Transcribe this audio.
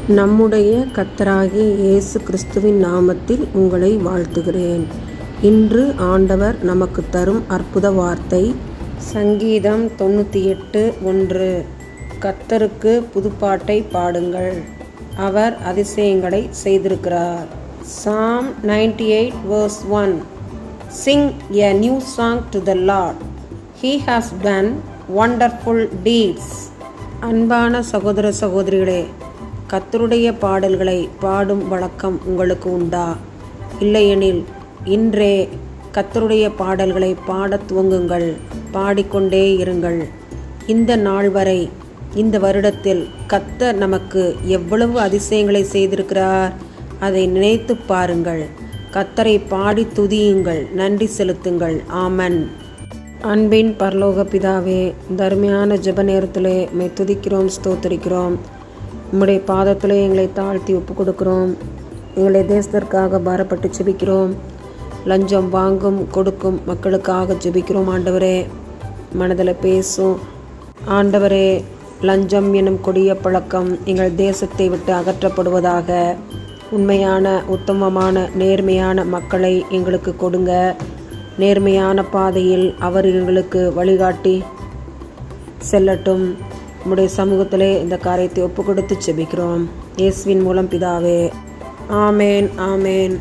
நம்முடைய கர்த்தராகிய இயேசு கிறிஸ்துவின் நாமத்தில் உங்களை வாழ்த்துகிறேன். இன்று ஆண்டவர் நமக்கு தரும் அற்புத வார்த்தை சங்கீதம் 98:1. கர்த்தருக்கு புதுப்பாட்டை பாடுங்கள், அவர் அதிசயங்களை செய்திருக்கிறார். Psalm 98:1. Sing a new song to the Lord. He has done wonderful deeds. அன்பான சகோதர சகோதரிகளே, கர்த்தருடைய பாடல்களை பாடும் வழக்கம் உங்களுக்கு உண்டா? இல்லையெனில் இன்றே கர்த்தருடைய பாடல்களை பாடத் துவங்குங்கள், பாடிக்கொண்டே இருங்கள். இந்த நாள் வரை, இந்த வருடத்தில் கர்த்தர் நமக்கு எவ்வளவு அதிசயங்களை செய்திருக்கிறார், அதை நினைத்து பாருங்கள். கர்த்தரை பாடி துதியுங்கள், நன்றி செலுத்துங்கள். ஆமன். அன்பின் பரலோக பிதாவே, தர்மையான ஜெப நேரத்திலே மை துதிக்கிறோம், ஸ்தோத்தரிக்கிறோம். உம்முடைய பாதத்திலே எங்களை தாழ்த்தி ஒப்பு கொடுக்கிறோம். எங்களை தேசத்திற்காக பாரப்பட்டு ஜெபிக்கிறோம். லஞ்சம் வாங்கும் கொடுக்கும் மக்களுக்காக ஜெபிக்கிறோம். ஆண்டவரே, மனதில் பேசும் ஆண்டவரே, லஞ்சம் எனும் கொடிய பழக்கம் எங்கள் தேசத்தை விட்டு அகற்றப்படுவதாக. உண்மையான, உத்தமமான, நேர்மையான மக்களை எங்களுக்கு கொடுங்க. நேர்மையான பாதையில் அவர் எங்களுக்கு வழிகாட்டி செல்லட்டும். உம்முடைய சமூகத்திலே இந்த காரியத்தை ஒப்பு கொடுத்து ஜெபிக்கிறோம். இயேசுவின் மூலம் பிதாவே. ஆமேன், ஆமேன்.